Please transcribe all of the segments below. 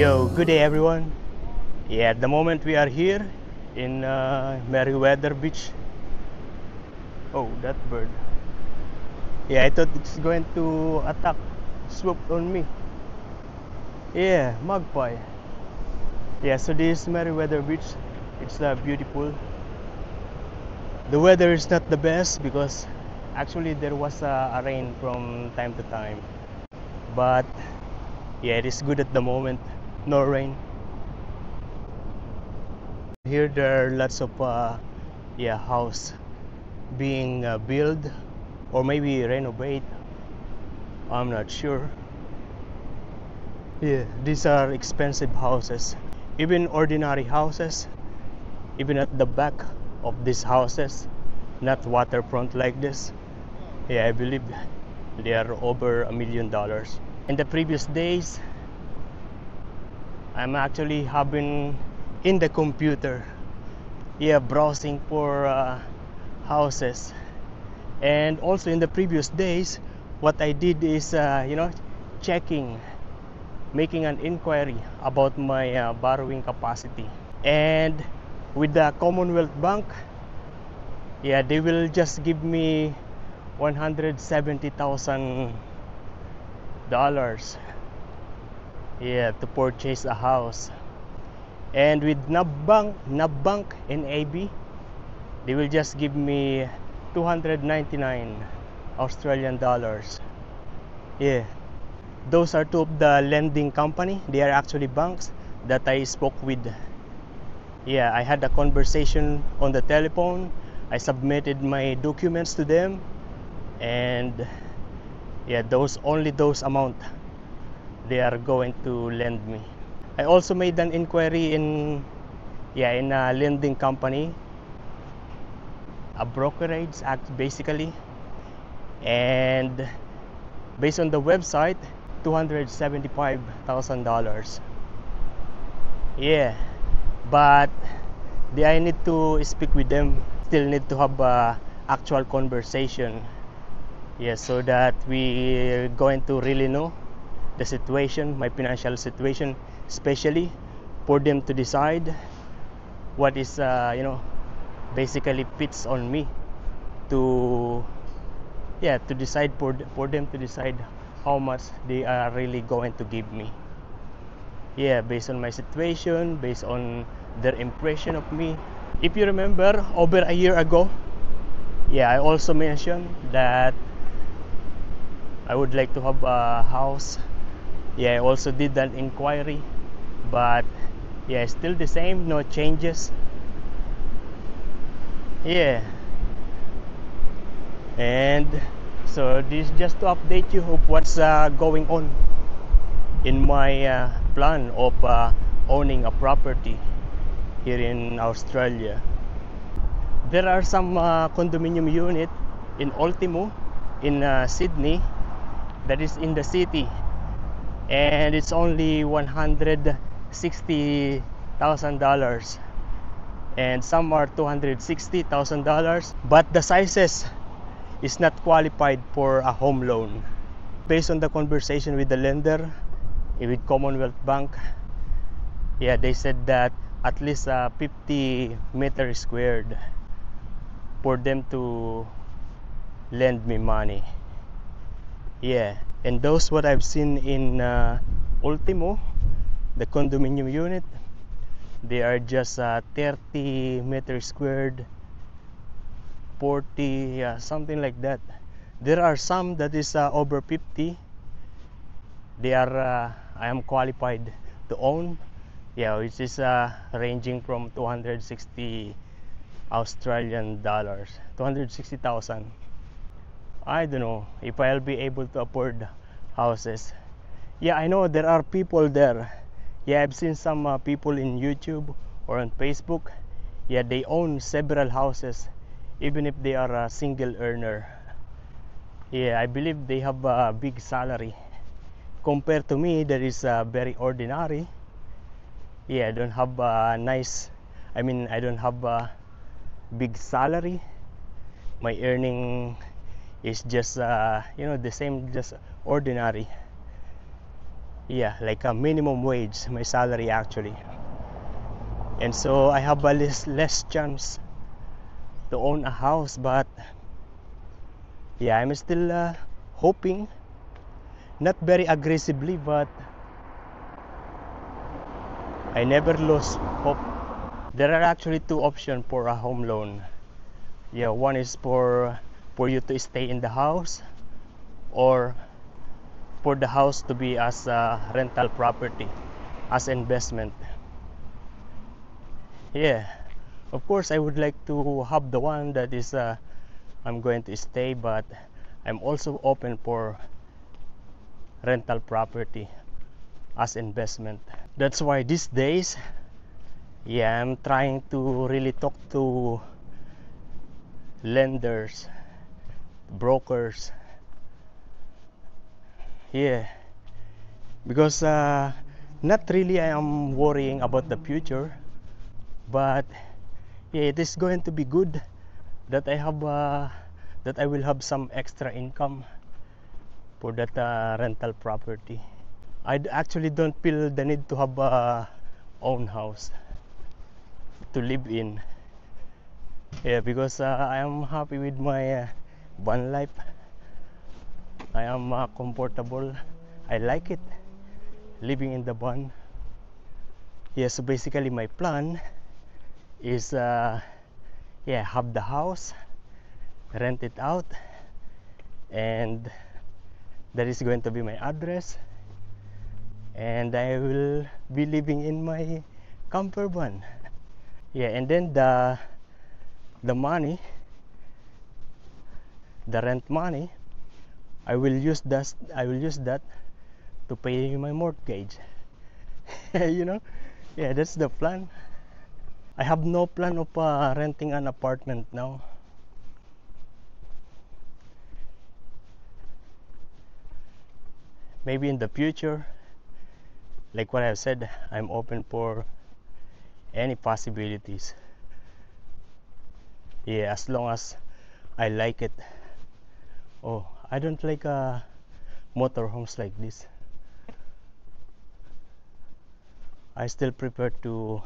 Yo, good day everyone. Yeah, at the moment we are here in Meriwether Beach. Oh, that bird. Yeah, I thought it's going to attack, swoop on me. Yeah, magpie. Yeah, so this Meriwether Beach, it's beautiful. The weather is not the best because actually there was a rain from time to time. But yeah, it is good at the moment. No rain. Here there are lots of house being built or maybe renovate. I'm not sure. Yeah, these are expensive houses. Even ordinary houses, even at the back of these houses, not waterfront like this. Yeah, I believe they are over $1 million. In the previous days, I'm actually having in the computer, yeah, browsing for houses. And also in the previous days, what I did is, checking, making an inquiry about my borrowing capacity. And with the Commonwealth Bank, yeah, they will just give me $170,000, yeah, to purchase a house. And with NABBank and AB, they will just give me 299 Australian dollars. Yeah, those are two of the lending company. They are actually banks that I spoke with. Yeah, I had a conversation on the telephone. I submitted my documents to them, and yeah, those amount they are going to lend me. I also made an inquiry in a lending company, a brokerage act basically, and based on the website, $275,000. Yeah, but I need to speak with them. Still need to have a actual conversation. Yeah, so that we going to really know the situation, my financial situation, especially for them to decide what is basically fits on me to to decide for them to decide how much they are really going to give me. Yeah, based on my situation, based on their impression of me. If you remember, over a year ago, yeah, I also mentioned that I would like to have a house. Yeah, I also did that inquiry, but yeah, still the same, no changes. Yeah, and so this just to update you of what's going on in my plan of owning a property here in Australia. There are some condominium unit in Ultimo in Sydney that is in the city, and it's only $160,000, and some are $260,000, but the sizes is not qualified for a home loan. Based on the conversation with the lender, with Commonwealth Bank, yeah, they said that at least 50 meters squared for them to lend me money. Yeah, and those what I've seen in Ultimo, the condominium unit, they are just 30 meters squared, 40, yeah, something like that. There are some that is over 50. They are I am qualified to own. Yeah, which is ranging from 260 Australian dollars, 260,000. I don't know if I'll be able to afford houses. Yeah, I know there are people there. Yeah, I've seen some people in YouTube or on Facebook. Yeah, they own several houses even if they are a single earner. Yeah, I believe they have a big salary compared to me that is very ordinary. Yeah, I don't have a I don't have a big salary. My earning is just the same, just ordinary. Yeah, like a minimum wage, my salary actually. And so I have a less chance to own a house, but yeah, I'm still hoping, not very aggressively, but I never lose hope. There are actually two options for a home loan. Yeah, one is for you to stay in the house, or for the house to be as a rental property, as investment. Yeah, of course I would like to have the one that is I'm going to stay, but I'm also open for rental property as investment. That's why these days, yeah, I'm trying to really talk to lenders, brokers. Yeah, because not really I am worrying about the future, but yeah, it is going to be good that that I will have some extra income for that rental property. Actually don't feel the need to have a own house to live in. Yeah, because I am happy with my van life. I am comfortable. I like it living in the van. Yeah, so basically my plan is yeah, have the house, rent it out, and that is going to be my address, and I will be living in my camper van. Yeah, and then the money, the rent money, I will use that to pay my mortgage. You know, yeah, that's the plan. I have no plan of renting an apartment now. Maybe in the future, like what I've said, I'm open for any possibilities. Yeah, as long as I like it. Oh, I don't like motorhomes like this. I still prefer to,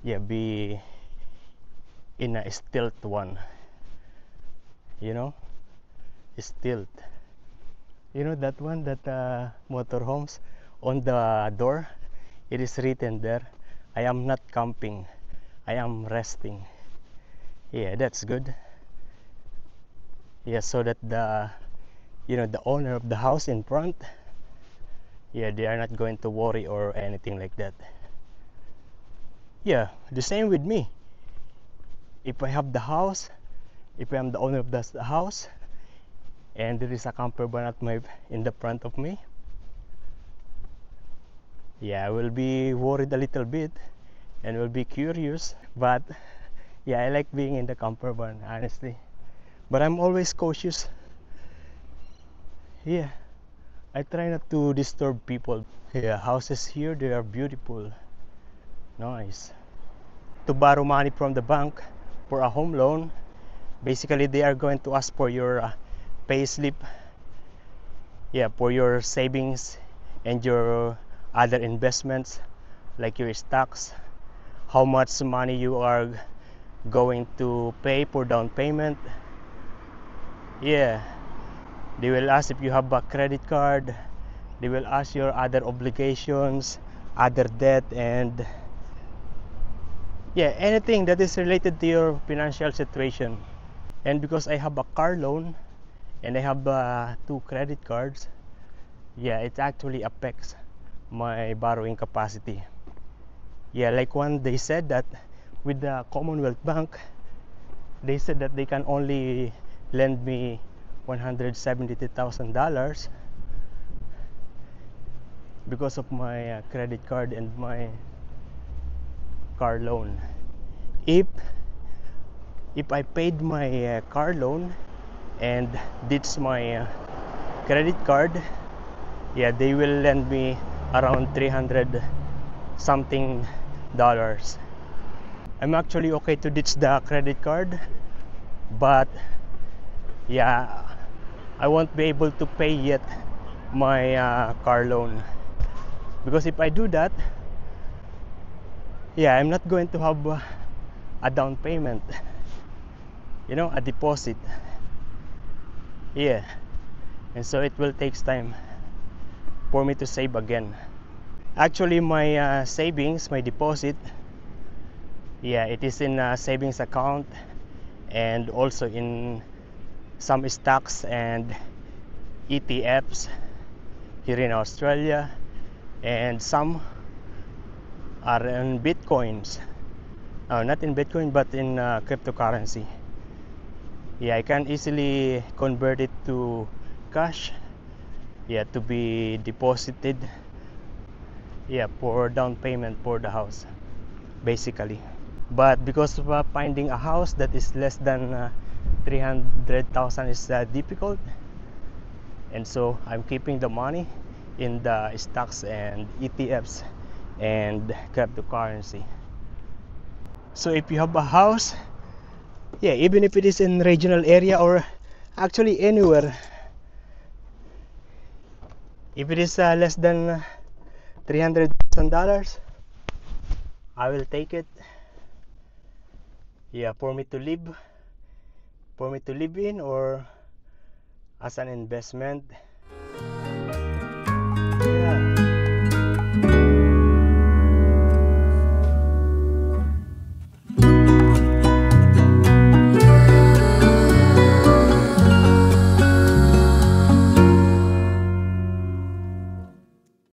yeah, be in a stilt one. You know, stilt. You know that one, that motorhomes, on the door, it is written there, I am not camping, I am resting. Yeah, that's good. Yeah, so that the owner of the house in front, yeah, they are not going to worry or anything like that. Yeah, the same with me. If I have the house, if I am the owner of the house, and there is a camper van at in the front of me, yeah, I will be worried a little bit and will be curious. But yeah, I like being in the camper van, honestly. But I'm always cautious. Yeah, I try not to disturb people. Yeah, houses here, they are beautiful. Nice. To borrow money from the bank for a home loan, basically they are going to ask for your pay slip, yeah, for your savings and your other investments like your stocks, how much money you are going to pay for down payment. Yeah, they will ask if you have a credit card, they will ask your other obligations, other debt, and yeah, anything that is related to your financial situation. And because I have a car loan and I have two credit cards, yeah, it actually affects my borrowing capacity. Yeah, like one, they said that with the Commonwealth Bank, they said that they can only lend me $170,000 because of my credit card and my car loan. If I paid my car loan and ditch my credit card, yeah, they will lend me around 300 something dollars. I'm actually okay to ditch the credit card, but yeah, I won't be able to pay yet my car loan. Because if I do that, yeah, I'm not going to have a down payment, you know, a deposit. Yeah, and so it will take time for me to save again. Actually, my savings, my deposit, yeah, it is in a savings account and also in some stocks and ETFs here in Australia, and some are in bitcoins. Not in bitcoin, but in cryptocurrency. Yeah, I can easily convert it to cash, yeah, to be deposited, yeah, for down payment for the house, basically. But because of finding a house that is less than 300,000 is difficult, and so I'm keeping the money in the stocks and ETFs and cryptocurrency. So if you have a house, yeah, even if it is in regional area or actually anywhere, if it is less than $300,000, I will take it. Yeah, for me to live in, or as an investment.